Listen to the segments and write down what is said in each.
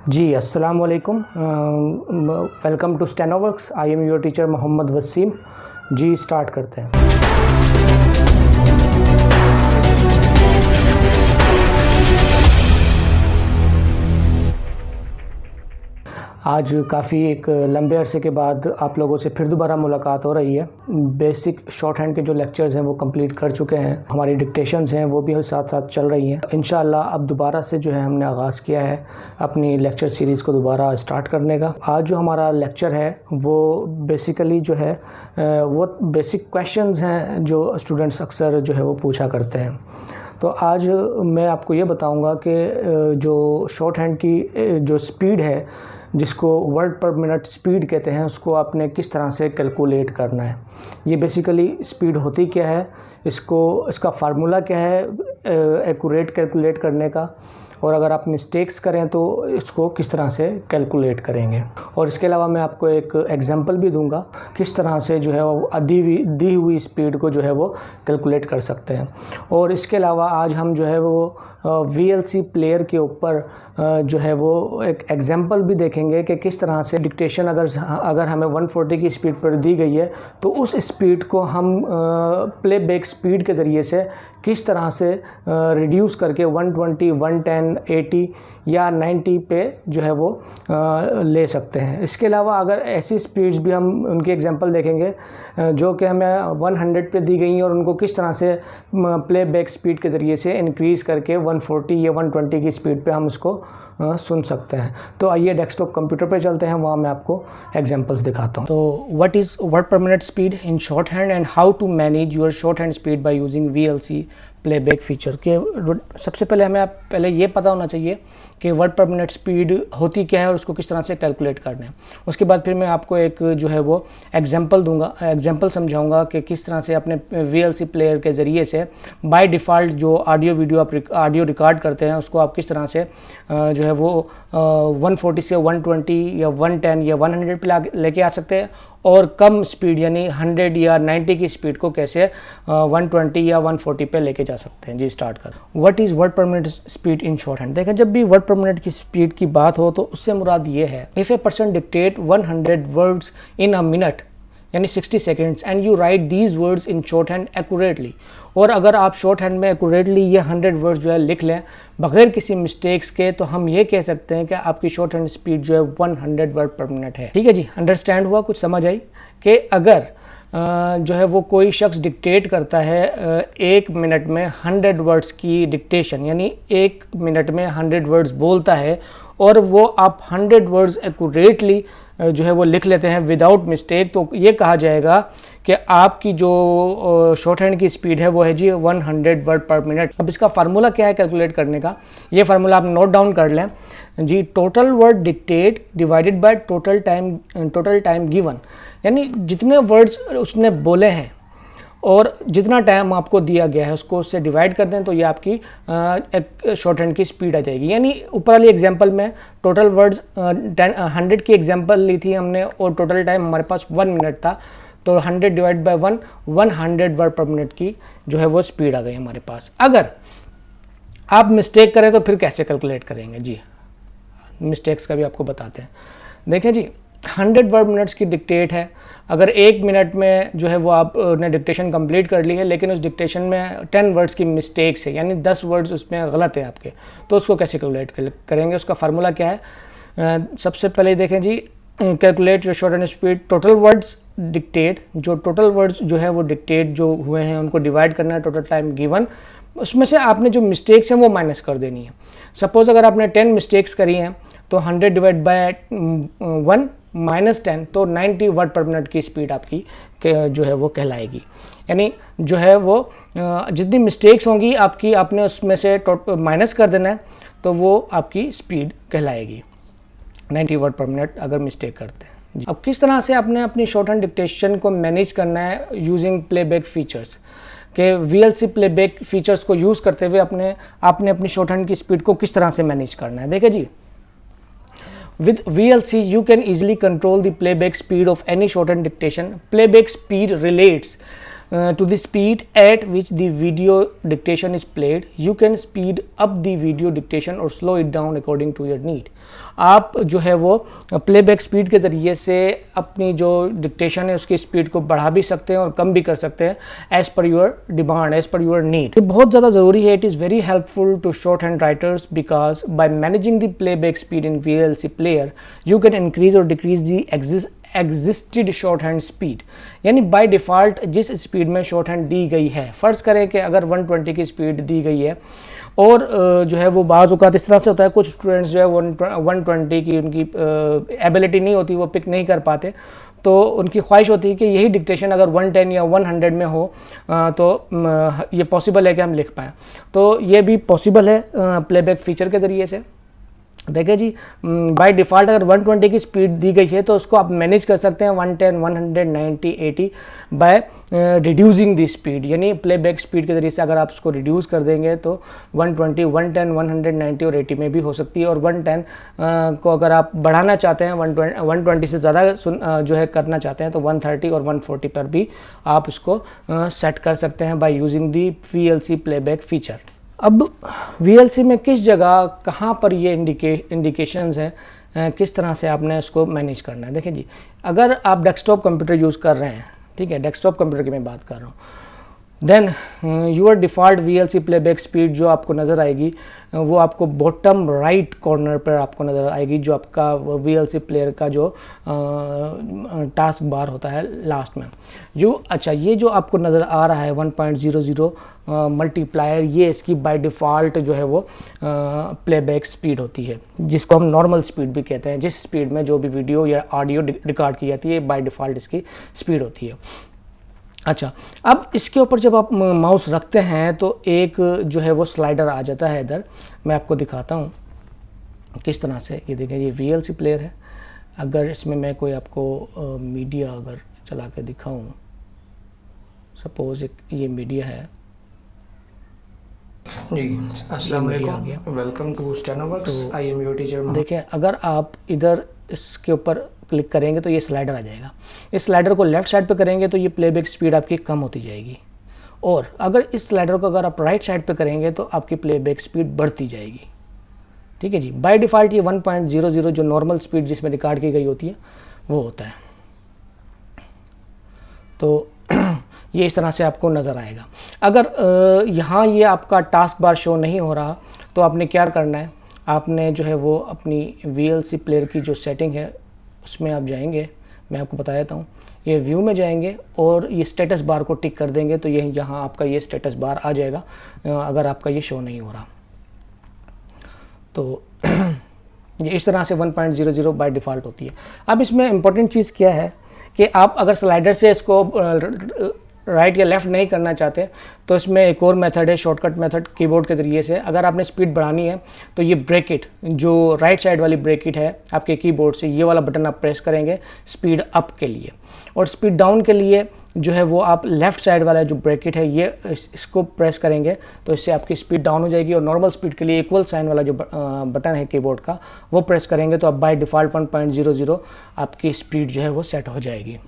जी अस्सलाम वालेकुम। Welcome to Stenoworks. I am your teacher Mohammad Wasim. जी स्टार्ट करते हैं। आज काफ़ी एक लंबे अरसे के बाद आप लोगों से फिर दोबारा मुलाकात हो रही है। बेसिक शॉर्ट हैंड के जो लेक्चर्स हैं वो कंप्लीट कर चुके हैं, हमारी डिक्टेशंस हैं वो भी साथ साथ चल रही हैं। इंशाअल्लाह अब दोबारा से जो है हमने आगाज़ किया है अपनी लेक्चर सीरीज़ को दोबारा स्टार्ट करने का। आज जो हमारा लेक्चर है वो बेसिकली जो है वो बेसिक क्वेश्चंस हैं जो स्टूडेंट्स अक्सर जो है वो पूछा करते हैं। तो आज मैं आपको ये बताऊंगा कि जो शॉर्ट हैंड की जो स्पीड है, जिसको वर्ड पर मिनट स्पीड कहते हैं, उसको आपने किस तरह से कैलकुलेट करना है। ये बेसिकली स्पीड होती क्या है, इसका फार्मूला क्या है एक्यूरेट कैलकुलेट करने का, और अगर आप मिस्टेक्स करें तो इसको किस तरह से कैलकुलेट करेंगे। और इसके अलावा मैं आपको एक एग्जांपल भी दूंगा किस तरह से जो है वो दी हुई स्पीड को जो है वो कैलकुलेट कर सकते हैं। और इसके अलावा आज हम जो है वो VLC प्लेयर के ऊपर जो है वो एक एग्जांपल भी देखेंगे कि किस तरह से डिक्टेशन अगर हमें 140 की स्पीड पर दी गई है तो उस स्पीड को हम प्लेबैक स्पीड के ज़रिए से किस तरह से रिड्यूस करके 120, 110, 80 या 90 पे जो है वो ले सकते हैं। इसके अलावा अगर ऐसी स्पीड्स भी हम उनके एग्जांपल देखेंगे जो कि हमें 100 पे दी गई हैं और उनको किस तरह से प्लेबैक स्पीड के ज़रिए से इंक्रीज़ करके 140 या 120 की स्पीड पे हम उसको सुन सकते हैं। तो आइए डेस्कटॉप कंप्यूटर पे चलते हैं, वहाँ मैं आपको एग्जांपल्स दिखाता हूँ। तो what is word per minute speed in short hand and how to manage your short hand speed by using VLC playback feature के। सबसे पहले हमें पहले ये पता होना चाहिए कि वर्ड पर मिनट स्पीड होती क्या है और उसको किस तरह से कैलकुलेट करना है। उसके बाद फिर मैं आपको एक जो है वो एग्जांपल समझाऊंगा कि किस तरह से अपने VLC प्लेयर के ज़रिए से बाय डिफ़ॉल्ट जो ऑडियो रिकॉर्ड करते हैं उसको आप किस तरह से जो है वो 140 से 120 या 110 या 100 पे लेके आ सकते हैं, और कम स्पीड यानी 100 या 90 की स्पीड को कैसे 120 या 140 पे लेके जा सकते हैं। जी स्टार्ट कर। What is word per minute speed in short hand. देखें, जब भी वर्ड पर मिनट की स्पीड की बात हो तो उससे मुराद ये है, if a person dictate 100 words in a minute यानी 60 seconds and you right these words in short hand accurately, और अगर आप शॉर्ट हैंड में एक्यूरेटली ये 100 वर्ड्स जो है लिख लें बगैर किसी मिस्टेक्स के, तो हम ये कह सकते हैं कि आपकी शॉर्ट हैंड स्पीड जो है 100 वर्ड पर मिनट है। ठीक है जी, अंडरस्टैंड हुआ, कुछ समझ आई कि अगर जो है वो कोई शख्स डिक्टेट करता है 1 मिनट में 100 वर्ड्स की डिक्टेशन, यानी 1 मिनट में 100 वर्ड्स बोलता है और वो आप 100 वर्ड्स एक्यूरेटली जो है वो लिख लेते हैं विदाउट मिस्टेक, तो ये कहा जाएगा कि आपकी जो शॉर्ट हैंड की स्पीड है वो है जी 100 वर्ड पर मिनट। अब इसका फार्मूला क्या है कैलकुलेट करने का, ये फार्मूला आप नोट डाउन कर लें जी। Total word dictate divided by total time given, यानी जितने वर्ड्स उसने बोले हैं और जितना टाइम आपको दिया गया है उसको उससे डिवाइड कर दें तो ये आपकी एक शॉर्ट हैंड की स्पीड आ जाएगी। यानी ऊपर वाली एग्जांपल में टोटल वर्ड्स 100 की एग्जांपल ली थी हमने और टोटल टाइम हमारे पास 1 मिनट था, तो 100 divide by 100 word per minute की जो है वो स्पीड आ गई हमारे पास। अगर आप मिस्टेक करें तो फिर कैसे कैलकुलेट करेंगे, जी मिस्टेक्स का भी आपको बताते हैं। देखें जी, 100 वर्ड मिनट्स की डिक्टेट है, अगर 1 मिनट में जो है वो आपने डिक्टेशन कंप्लीट कर ली है लेकिन उस डिक्टेशन में 10 वर्ड्स की मिस्टेक्स है, यानी 10 वर्ड्स उसमें गलत है आपके, तो उसको कैसे कैलकुलेट करेंगे। उसका फार्मूला क्या है, सबसे पहले देखें जी, calculate your short hand speed total words dictate, जो टोटल वर्ड्स जो है वो डिक्टेट जो हुए हैं उनको डिवाइड करना है टोटल टाइम गिवन, उसमें से आपने जो मिस्टेक्स हैं वो माइनस कर देनी है। सपोज़ अगर आपने 10 मिस्टेक्स करी हैं तो 100 डिवाइड बाय 1 माइनस 10, तो 90 वर्ड पर मिनट की स्पीड आपकी जो है वो कहलाएगी। यानी जो है वो जितनी मिस्टेक्स होंगी आपकी, आपने उसमें से माइनस कर देना है तो वो आपकी स्पीड कहलाएगी 90 वर्ड पर मिनट अगर मिस्टेक करते हैं। अब किस तरह से आपने अपनी शॉर्ट हैंड डिक्टेशन को मैनेज करना है यूजिंग प्लेबैक फीचर्स के। VLC प्लेबैक फीचर्स को यूज़ करते हुए आपने अपनी शॉर्ट हैंड की स्पीड को किस तरह से मैनेज करना है। देखिए जी, with VLC you can easily control the playback speed of any shortened dictation. Playback speed relates to the speed at which the video dictation is played. You can speed up the video dictation or slow it down according to your need. आप जो है वो playback speed के ज़रिए से अपनी जो dictation है उसकी स्पीड को बढ़ा भी सकते हैं और कम भी कर सकते हैं as per your demand, as per your need. ये बहुत ज़्यादा ज़रूरी है. It is very helpful to short hand writers because by managing the playback speed in VLC player you can increase और decrease the existed short hand speed. यानी by default जिस speed में short hand दी गई है, फ़र्ज़ करें कि अगर 120 की स्पीड दी गई है और जो है वो बाज़ औक़ात इस तरह से होता है, कुछ स्टूडेंट्स जो है 120 की उनकी एबिलिटी नहीं होती, वो पिक नहीं कर पाते, तो उनकी ख्वाहिश होती है कि यही डिक्टेशन अगर 110 या 100 में हो तो ये पॉसिबल है कि हम लिख पाएँ. तो ये भी पॉसिबल है प्लेबैक फ़ीचर के ज़रिए से. देखिए जी, बाय डिफ़ॉल्ट अगर 120 की स्पीड दी गई है तो उसको आप मैनेज कर सकते हैं 110, 100, 90, 80 बाय रिड्यूसिंग दी स्पीड. यानी प्लेबैक स्पीड के ज़रिए से अगर आप उसको रिड्यूस कर देंगे तो 120, 110, 100, 90 और 80 में भी हो सकती है. और 110 को अगर आप बढ़ाना चाहते हैं, 120 से ज़्यादा जो है करना चाहते हैं तो 130 और 140 पर भी आप उसको सेट कर सकते हैं by using the VLC playback feature. अब VLC में किस जगह कहाँ पर ये इंडिकेशंस हैं, किस तरह से आपने उसको मैनेज करना है. देखिए जी, अगर आप डेस्कटॉप कंप्यूटर यूज़ कर रहे हैं, ठीक है, डेस्कटॉप कंप्यूटर की मैं बात कर रहा हूँ, then your default VLC playback speed जो आपको नज़र आएगी वो आपको बॉटम राइट कॉर्नर पर आपको नज़र आएगी, जो आपका VLC प्लेयर का जो टास्क बार होता है लास्ट में. अच्छा, ये जो आपको नज़र आ रहा है 1.00 मल्टीप्लायर, ये इसकी बाय डिफ़ॉल्ट जो है वो प्लेबैक स्पीड होती है, जिसको हम नॉर्मल स्पीड भी कहते हैं. जिस स्पीड में जो भी वीडियो या ऑडियो रिकॉर्ड की जाती है बाय डिफ़ॉल्ट इसकी स्पीड होती है. अच्छा, अब इसके ऊपर जब आप माउस रखते हैं तो एक जो है वो स्लाइडर आ जाता है इधर. मैं आपको दिखाता हूँ किस तरह से. ये देखें, ये VLC प्लेयर है. अगर इसमें मैं कोई आपको मीडिया अगर चला के दिखाऊँ, सपोज़ एक ये मीडिया है जी. अस्सलाम वालेकुम, welcome to Stenoworks. I am your teacher. देखिए, अगर आप इधर इसके ऊपर क्लिक करेंगे तो ये स्लाइडर आ जाएगा. इस स्लाइडर को लेफ़्ट साइड पे करेंगे तो ये प्लेबैक स्पीड आपकी कम होती जाएगी, और अगर इस स्लाइडर को अगर आप राइट साइड पे करेंगे तो आपकी प्लेबैक स्पीड बढ़ती जाएगी. ठीक है जी. बाय डिफ़ॉल्ट ये 1.00 जो नॉर्मल स्पीड जिसमें रिकॉर्ड की गई होती है वो होता है. तो ये इस तरह से आपको नज़र आएगा. अगर यहाँ ये आपका टास्क बार शो नहीं हो रहा तो आपने क्या करना है, आपने जो है वो अपनी VLC प्लेयर की जो सेटिंग है उसमें आप जाएंगे. मैं आपको बता देता हूँ, ये व्यू में जाएंगे और ये स्टेटस बार को टिक कर देंगे तो ये यहाँ आपका ये स्टेटस बार आ जाएगा अगर आपका ये शो नहीं हो रहा तो. ये इस तरह से 1.00 बाय डिफ़ॉल्ट होती है. अब इसमें इम्पोर्टेंट चीज़ क्या है कि आप अगर स्लाइडर से इसको राइट या लेफ़्ट नहीं करना चाहते तो इसमें एक और मेथड है, शॉर्टकट मेथड कीबोर्ड के ज़रिए से. अगर आपने स्पीड बढ़ानी है तो ये ब्रेकेट जो राइट साइड वाली ब्रेकेट है आपके कीबोर्ड से, ये वाला बटन आप प्रेस करेंगे स्पीड अप के लिए, और स्पीड डाउन के लिए जो है वो आप लेफ़्ट साइड वाला जो ब्रेकेट है ये इसको प्रेस करेंगे तो इससे आपकी स्पीड डाउन हो जाएगी. और नॉर्मल स्पीड के लिए इक्वल साइन वाला जो बटन है कीबोर्ड का वो प्रेस करेंगे तो अब बाय डिफ़ॉल्ट 1.00 आपकी स्पीड जो है वो सेट हो जाएगी.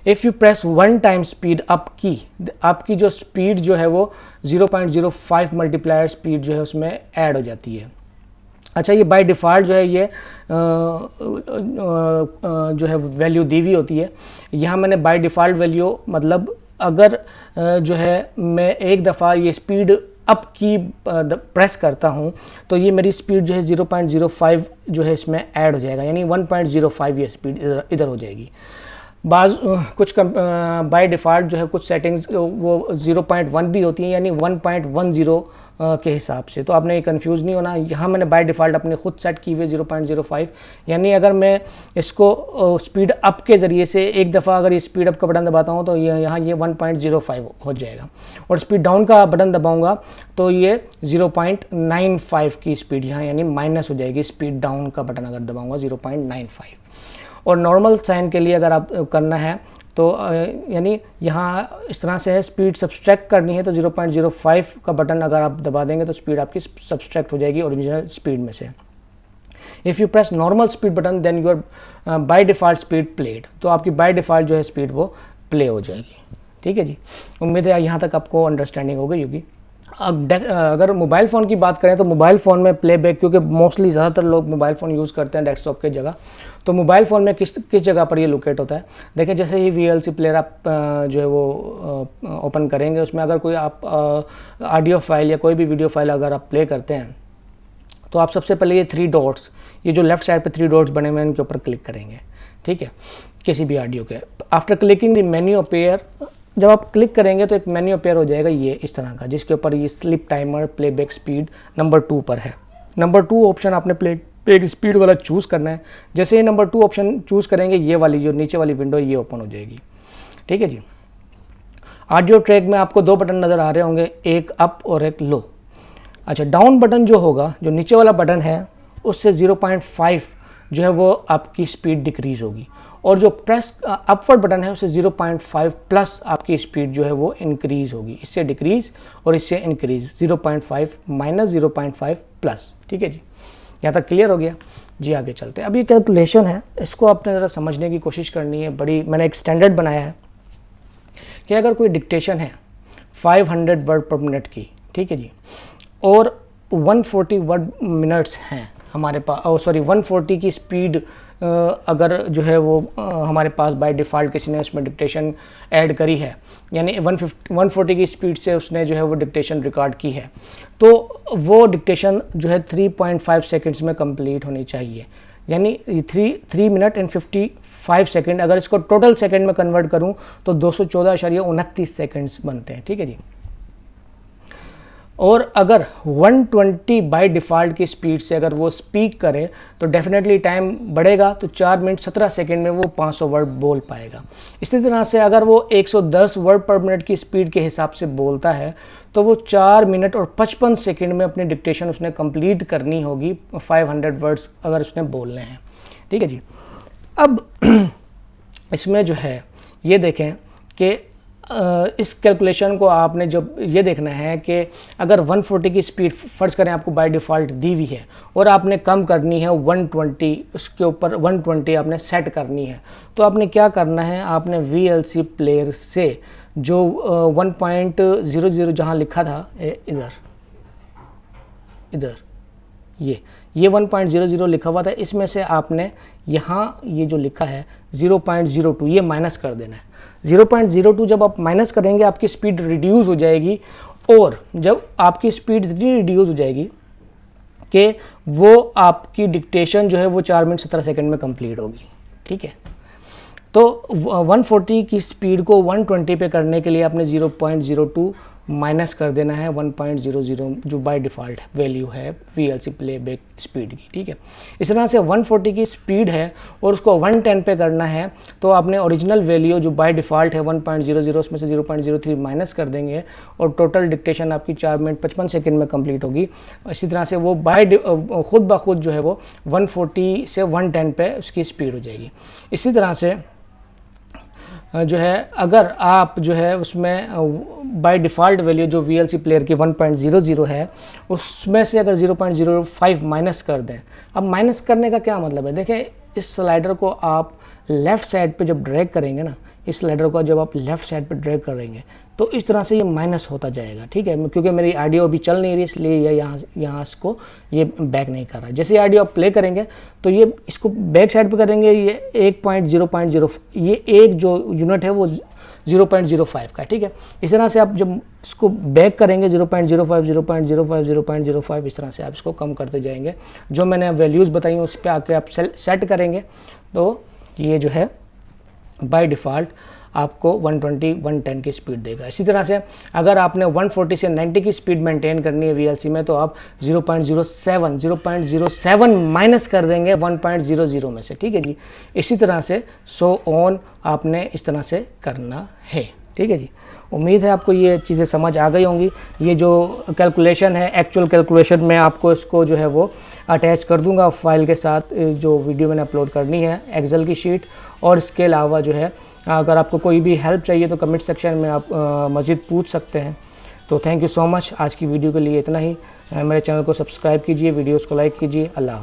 If you press one time speed up की, आपकी जो स्पीड जो है वो 0.05 मल्टीप्लायर स्पीड जो है उसमें ऐड हो जाती है. अच्छा, ये बाय डिफ़ॉल्ट जो है ये जो है वैल्यू दी हुई होती है. यहाँ मैंने बाय डिफ़ॉल्ट वैल्यू मतलब अगर जो है मैं एक दफ़ा ये स्पीड अप की प्रेस करता हूँ तो ये मेरी स्पीड जो है 0.05 जो है इसमें ऐड हो जाएगा, यानी 1.05 ये स्पीड इधर हो जाएगी. बाज़ कुछ बाय डिफ़ॉल्ट जो है कुछ सेटिंग्स वो 0.1 भी होती हैं, यानी 1.10 के हिसाब से. तो आपने ये कंफ्यूज नहीं होना. यहाँ मैंने बाय डिफ़ॉल्ट अपने खुद सेट की हुई 0.05, यानी अगर मैं इसको स्पीड अप के ज़रिए से एक दफ़ा अगर ये स्पीड अप का बटन दबाता हूँ तो यहाँ ये 1.05 हो जाएगा, और स्पीड डाउन का बटन दबाऊँगा तो ये 0.95 की स्पीड यहाँ यानी माइनस हो जाएगी. स्पीड डाउन का बटन अगर दबाऊँगा 0.95. और नॉर्मल साइन के लिए अगर आप करना है तो यानी यहाँ इस तरह से है, स्पीड सब्सट्रैक्ट करनी है तो 0.05 का बटन अगर आप दबा देंगे तो स्पीड आपकी सब्सट्रैक्ट हो जाएगी ओरिजिनल स्पीड में से. If you press normal speed button then your by default speed played, तो आपकी बाय डिफ़ॉल्ट जो है स्पीड वो प्ले हो जाएगी। ठीक है जी, उम्मीद है यहाँ तक आपको अंडरस्टैंडिंग हो गई होगी। अगर मोबाइल फ़ोन की बात करें तो मोबाइल फ़ोन में प्लेबैक, क्योंकि मोस्टली ज़्यादातर लोग मोबाइल फ़ोन यूज़ करते हैं डेस्कटॉप की जगह, तो मोबाइल फ़ोन में किस जगह पर ये लोकेट होता है। देखिए जैसे ही VLC प्लेयर आप जो है वो ओपन करेंगे, उसमें अगर कोई आप ऑडियो फाइल या कोई भी वीडियो फाइल अगर आप प्ले करते हैं तो आप सबसे पहले ये 3 डॉट्स, ये जो लेफ़्ट साइड पे 3 डॉट्स बने हुए हैं, इनके ऊपर क्लिक करेंगे। ठीक है, किसी भी ऑडियो के। After clicking the menu appear, जब आप क्लिक करेंगे तो एक मेन्यू अपीयर हो जाएगा ये इस तरह का, जिसके ऊपर ये slip timer playback speed number 2 पर है। नंबर 2 ऑप्शन आपने प्लेबैक स्पीड वाला चूज़ करना है। जैसे ही नंबर 2 ऑप्शन चूज़ करेंगे, ये वाली जो नीचे वाली विंडो ये ओपन हो जाएगी। ठीक है जी। ऑडियो ट्रैक में आपको 2 बटन नज़र आ रहे होंगे, एक अप और एक लो। अच्छा, डाउन बटन जो होगा, जो नीचे वाला बटन है, उससे 0.5 जो है वो आपकी स्पीड डिक्रीज़ होगी, और जो प्रेस अपवर्ड बटन है उससे 0.5 प्लस आपकी स्पीड जो है वो इंक्रीज़ होगी। इससे डिक्रीज़ और इससे इंक्रीज़, 0.5 माइनस 0.5 प्लस। ठीक है जी, यहाँ तक क्लियर हो गया जी। आगे चलते हैं। अब ये कैलकुलेशन है, इसको आपने ज़रा समझने की कोशिश करनी है। मैंने एक स्टैंडर्ड बनाया है कि अगर कोई डिक्टेशन है 500 वर्ड पर मिनट की, ठीक है जी, और 140 वर्ड मिनट्स हैं हमारे पास, 140 की स्पीड अगर जो है वो हमारे पास बाय डिफ़ॉल्ट किसी ने उसमें डिक्टेशन ऐड करी है, यानी 140 की स्पीड से उसने जो है वो डिक्टेशन रिकॉर्ड की है, तो वो डिक्टेशन जो है 3.5 सेकंड्स में कंप्लीट होनी चाहिए। यानी 3 मिनट एंड 55 सेकंड, अगर इसको टोटल सेकंड में कन्वर्ट करूं तो 214.29 सेकंड्स बनते हैं। ठीक है जी। और अगर 120 बाय डिफ़ॉल्ट की स्पीड से अगर वो स्पीक करे तो डेफिनेटली टाइम बढ़ेगा, तो 4 मिनट 17 सेकंड में वो 500 वर्ड बोल पाएगा। इसी तरह से अगर वो 110 वर्ड पर मिनट की स्पीड के हिसाब से बोलता है तो वो 4 मिनट और 55 सेकंड में अपनी डिक्टेशन उसने कंप्लीट करनी होगी, 500 वर्ड्स अगर उसने बोलने हैं। ठीक है जी। अब इसमें जो है ये देखें कि इस कैलकुलेशन को आपने जब ये देखना है कि अगर 140 की स्पीड फ़र्ज़ करें आपको बाय डिफ़ॉल्ट दी हुई है और आपने कम करनी है 120, उसके ऊपर 120 आपने सेट करनी है, तो आपने क्या करना है, आपने VLC प्लेयर से जो 1.00 जहाँ लिखा था इधर ये 1.00 लिखा हुआ था, इसमें से आपने यहाँ ये जो लिखा है 0.02 ये माइनस कर देना है। 0.02 जब आप माइनस करेंगे आपकी स्पीड रिड्यूस हो जाएगी, और जब आपकी स्पीड इतनी रिड्यूस हो जाएगी कि वो आपकी डिक्टेशन जो है वो 4 मिनट 17 सेकंड में कंप्लीट होगी। ठीक है, तो 140 की स्पीड को 120 पे करने के लिए आपने 0.02 माइनस कर देना है 1.00 जो बाय डिफ़ॉल्ट वैल्यू है VLC प्लेबैक स्पीड की। ठीक है, इस तरह से 140 की स्पीड है और उसको 110 पे करना है, तो आपने ओरिजिनल वैल्यू जो बाय डिफ़ॉल्ट है 1.00 उसमें से 0.03 माइनस कर देंगे और टोटल डिक्टेशन आपकी 4 मिनट 55 सेकंड में कंप्लीट होगी। इसी तरह से वो खुद ब खुद जो है वो 140 से 110 पे उसकी स्पीड हो जाएगी। इसी तरह से जो है अगर आप जो है उसमें बाय डिफ़ॉल्ट वैल्यू जो VLC प्लेयर की 1.00 है उसमें से अगर 0.05 माइनस कर दें। अब माइनस करने का क्या मतलब है, देखें इस स्लाइडर को आप लेफ़्ट साइड पे जब ड्रैग करेंगे ना, इस स्लाइडर को जब आप लेफ़्ट साइड पे ड्रैग करेंगे तो इस तरह से ये माइनस होता जाएगा। ठीक है, क्योंकि मेरी ऑडियो अभी चल नहीं रही इसलिए ये यहाँ इसको ये बैक नहीं कर रहा है। जैसे ऑडियो आप प्ले करेंगे तो ये इसको बैक साइड पे करेंगे, ये 1.0.0 ये एक जो यूनिट है वो 0.05 का। ठीक है, इस तरह से आप जब इसको बैक करेंगे 0.05 0.05 0.05 इस तरह से आप इसको कम करते जाएंगे। जो मैंने वैल्यूज़ बताई उस पर आके आप सेट करेंगे तो ये जो है बाय डिफ़ॉल्ट आपको 120 110 की स्पीड देगा। इसी तरह से अगर आपने 140 से 90 की स्पीड मेंटेन करनी है VLC में तो आप 0.07 माइनस कर देंगे 1.00 में से। ठीक है जी, इसी तरह से सो ऑन आपने इस तरह से करना है। ठीक है जी, उम्मीद है आपको ये चीज़ें समझ आ गई होंगी। ये जो कैलकुलेशन है एक्चुअल कैलकुलेशन में आपको इसको जो है वो अटैच कर दूंगा फाइल के साथ, जो वीडियो मैंने अपलोड करनी है एक्सेल की शीट। और इसके अलावा जो है अगर आपको कोई भी हेल्प चाहिए तो कमेंट सेक्शन में आप मज़ीद पूछ सकते हैं। तो थैंक यू सो मच। आज की वीडियो के लिए इतना ही। मेरे चैनल को सब्सक्राइब कीजिए, वीडियोज़ को लाइक कीजिए। अल्लाह हाफ़िज़।